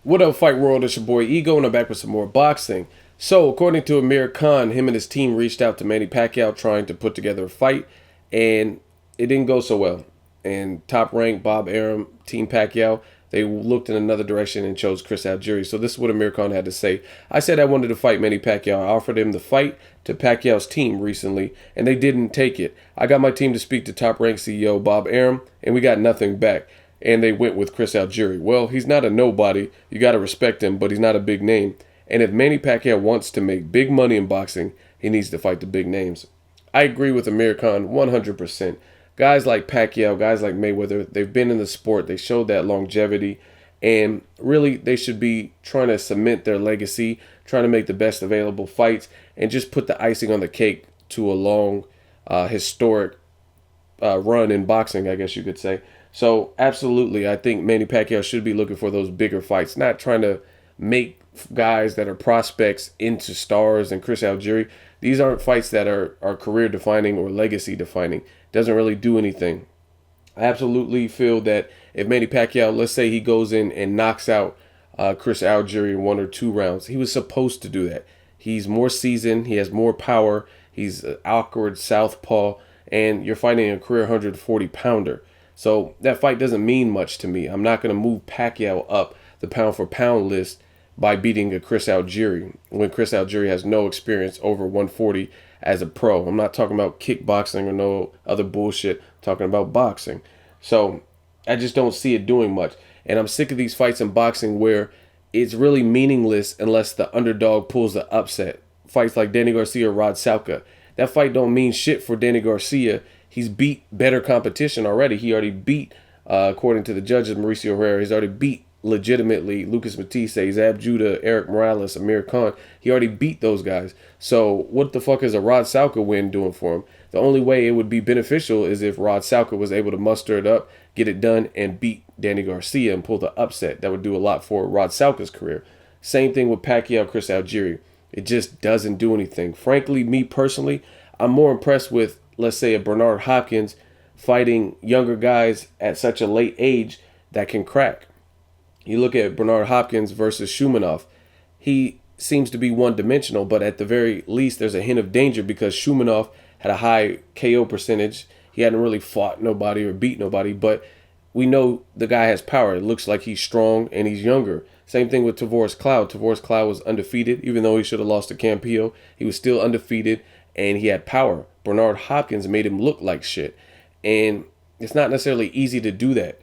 What up, Fight World? It's your boy Ego, and I'm back with some more boxing. So, according to Amir Khan, him and his team reached out to Manny Pacquiao trying to put together a fight, and it didn't go so well. And top ranked Bob Arum, Team Pacquiao, they looked in another direction and chose Chris Algieri. So this is what Amir Khan had to say. I said I wanted to fight Manny Pacquiao. I offered him the fight to Pacquiao's team recently, and they didn't take it. I got my team to speak to top ranked CEO Bob Arum, and we got nothing back. And they went with Chris Algieri. Well, he's not a nobody. You got to respect him, but he's not a big name. And if Manny Pacquiao wants to make big money in boxing, he needs to fight the big names. I agree with Amir Khan 100%. Guys like Pacquiao, guys like Mayweather, they've been in the sport. They showed that longevity. And really, they should be trying to cement their legacy, trying to make the best available fights, and just put the icing on the cake to a long, historic run in boxing, I guess you could say. So absolutely, I think Manny Pacquiao should be looking for those bigger fights, not trying to make guys that are prospects into stars. And Chris Algieri, these aren't fights that are career defining or legacy defining. Doesn't really do anything. I absolutely feel that if Manny Pacquiao, let's say he goes in and knocks out Chris Algieri in 1 or 2 rounds, he was supposed to do that. He's more seasoned. He has more power. He's an awkward southpaw, and you're fighting a career 140-pounder. So that fight doesn't mean much to me. I'm not going to move Pacquiao up the pound for pound list by beating a Chris Algieri when Chris Algieri has no experience over 140 as a pro. I'm not talking about kickboxing or no other bullshit. I'm talking about boxing. So I just don't see it doing much. And I'm sick of these fights in boxing where it's really meaningless unless the underdog pulls the upset. Fights like Danny Garcia, Rod Salka. That fight don't mean shit for Danny Garcia. He's beat better competition already. He already beat, according to the judges, Mauricio Herrera. He's already beat legitimately Lucas Matisse, Zab Judah, Eric Morales, Amir Khan. He already beat those guys. So what the fuck is a Rod Salka win doing for him? The only way it would be beneficial is if Rod Salka was able to muster it up, get it done, and beat Danny Garcia and pull the upset. That would do a lot for Rod Salka's career. Same thing with Pacquiao, Chris Algieri. It just doesn't do anything. Frankly, me personally, I'm more impressed with, let's say, a Bernard Hopkins fighting younger guys at such a late age that can crack. You look at Bernard Hopkins versus Shumanov. He seems to be one-dimensional, but at the very least, there's a hint of danger because Shumanov had a high KO percentage. He hadn't really fought nobody or beat nobody, but we know the guy has power. It looks like he's strong and he's younger. Same thing with Tavoris Cloud. Tavoris Cloud was undefeated. Even though he should have lost to Campillo, he was still undefeated and he had power. Bernard Hopkins made him look like shit. And it's not necessarily easy to do that.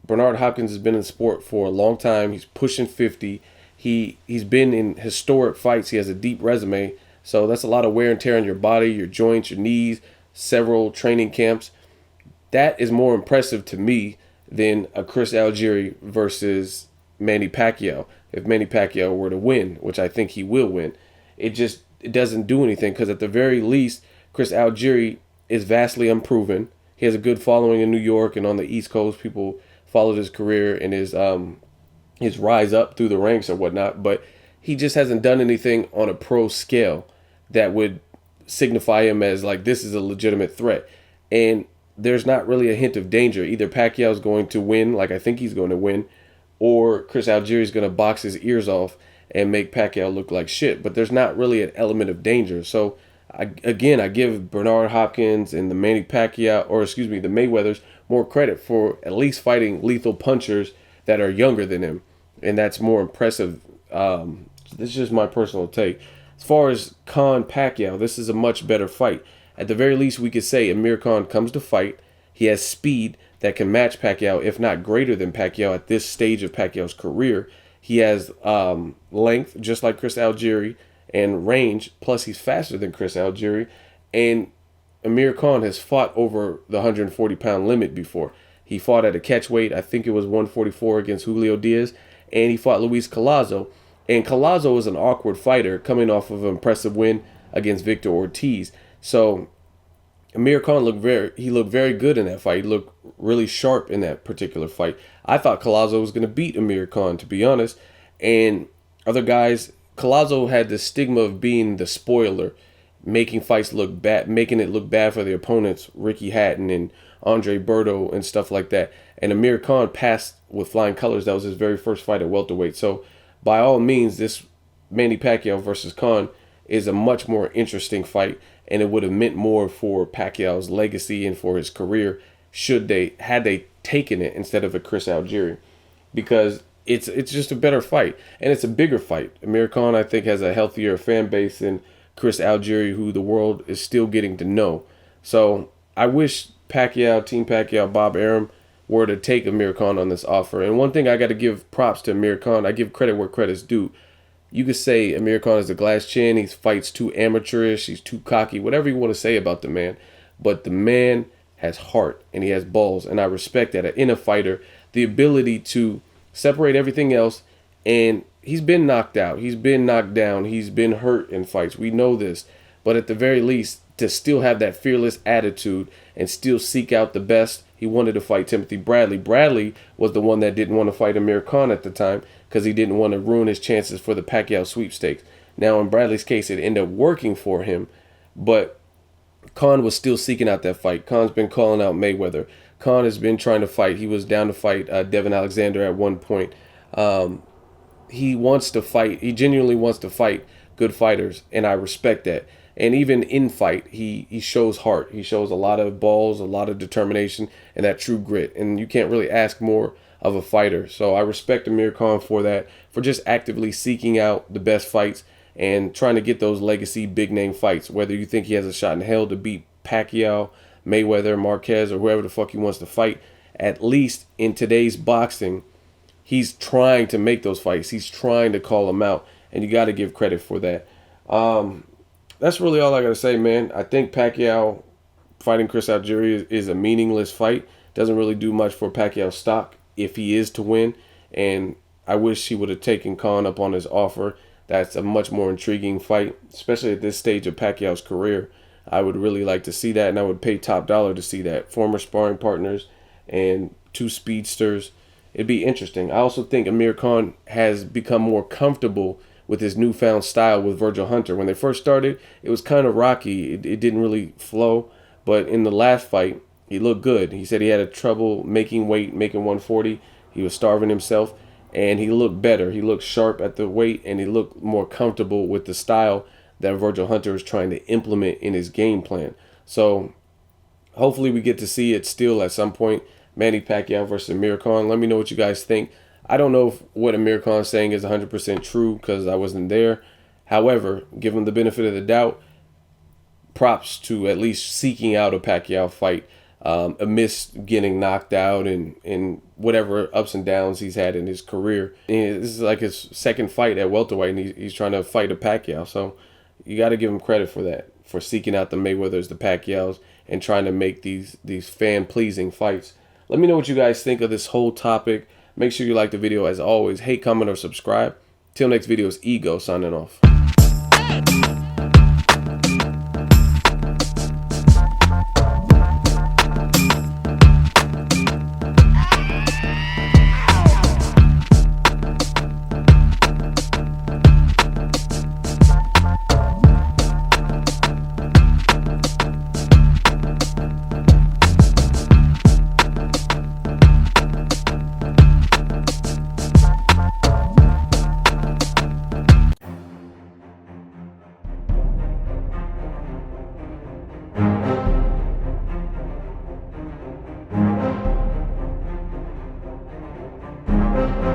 Bernard Hopkins has been in sport for a long time. He's pushing 50. He's been in historic fights. He has a deep resume. So that's a lot of wear and tear on your body, your joints, your knees, several training camps. That is more impressive to me than a Chris Algieri versus Manny Pacquiao. If Manny Pacquiao were to win, which I think he will win, it doesn't do anything because at the very least, Chris Algieri is vastly unproven. He has a good following in New York and on the East Coast. People followed his career and his rise up through the ranks or whatnot, but he just hasn't done anything on a pro scale that would signify him as like this is a legitimate threat. And there's not really a hint of danger. Either Pacquiao is going to win, like I think he's going to win, or Chris Algieri is going to box his ears off and make Pacquiao look like shit. But there's not really an element of danger. So I give Bernard Hopkins and the Manny Pacquiao, or excuse me, the Mayweathers more credit for at least fighting lethal punchers that are younger than him, and that's more impressive. This is just my personal take. As far as Khan Pacquiao, this is a much better fight. At the very least, we could say Amir Khan comes to fight. He has speed that can match Pacquiao, if not greater than Pacquiao at this stage of Pacquiao's career. He has length, just like Chris Algieri, and range, plus he's faster than Chris Algieri. And Amir Khan has fought over the 140-pound limit before. He fought at a catch weight, I think it was 144 against Julio Diaz, and he fought Luis Collazo. And Collazo was an awkward fighter coming off of an impressive win against Victor Ortiz. So Amir Khan looked very good in that fight. He looked really sharp in that particular fight. I thought Collazo was going to beat Amir Khan, to be honest. And other guys, Collazo had the stigma of being the spoiler, making fights look bad, making it look bad for the opponents, Ricky Hatton and Andre Berto and stuff like that. And Amir Khan passed with flying colors. That was his very first fight at welterweight. So by all means, this Manny Pacquiao versus Khan is a much more interesting fight, and it would have meant more for Pacquiao's legacy and for his career had they taken it instead of a Chris Algieri, because it's just a better fight, and it's a bigger fight. Amir Khan, I think, has a healthier fan base than Chris Algieri, who the world is still getting to know. So I wish Pacquiao, Team Pacquiao, Bob Arum were to take Amir Khan on this offer. And one thing I got to give props to Amir Khan, I give credit where credit's due. You could say Amir Khan is a glass chin. He fights too amateurish. He's too cocky. Whatever you want to say about the man. But the man has heart and he has balls. And I respect that in a fighter. The ability to separate everything else. And he's been knocked out. He's been knocked down. He's been hurt in fights. We know this. But at the very least, to still have that fearless attitude and still seek out the best. He wanted to fight Timothy Bradley. Bradley was the one that didn't want to fight Amir Khan at the time because he didn't want to ruin his chances for the Pacquiao sweepstakes. Now, in Bradley's case, it ended up working for him, but Khan was still seeking out that fight. Khan's been calling out Mayweather. Khan has been trying to fight. He was down to fight Devin Alexander at one point. He wants to fight. He genuinely wants to fight good fighters, and I respect that. And even in fight, he shows heart. He shows a lot of balls, a lot of determination, and that true grit. And you can't really ask more of a fighter. So I respect Amir Khan for that, for just actively seeking out the best fights and trying to get those legacy big-name fights. Whether you think he has a shot in hell to beat Pacquiao, Mayweather, Marquez, or whoever the fuck he wants to fight, at least in today's boxing, he's trying to make those fights. He's trying to call them out, and you got to give credit for that. That's really all I got to say, man. I think Pacquiao fighting Chris Algieri is a meaningless fight. Doesn't really do much for Pacquiao's stock if he is to win. And I wish he would have taken Khan up on his offer. That's a much more intriguing fight, especially at this stage of Pacquiao's career. I would really like to see that, and I would pay top dollar to see that. Former sparring partners and two speedsters. It'd be interesting. I also think Amir Khan has become more comfortable with his newfound style with Virgil Hunter. When they first started, it was kind of rocky. It didn't really flow. But in the last fight, he looked good. He said he had a trouble making weight, making 140. He was starving himself, and he looked better. He looked sharp at the weight, and he looked more comfortable with the style that Virgil Hunter is trying to implement in his game plan. So hopefully we get to see it still at some point. Manny Pacquiao versus Amir Khan. Let me know what you guys think. I don't know if what Amir Khan is saying is 100% true because I wasn't there. However, give him the benefit of the doubt. Props to at least seeking out a Pacquiao fight amidst getting knocked out and whatever ups and downs he's had in his career. And this is like his second fight at welterweight, and he's trying to fight a Pacquiao. So you got to give him credit for that, for seeking out the Mayweathers, the Pacquiaos, and trying to make these fan-pleasing fights. Let me know what you guys think of this whole topic. Make sure you like the video as always. Hate, comment, or subscribe. Till next video, is Ego signing off.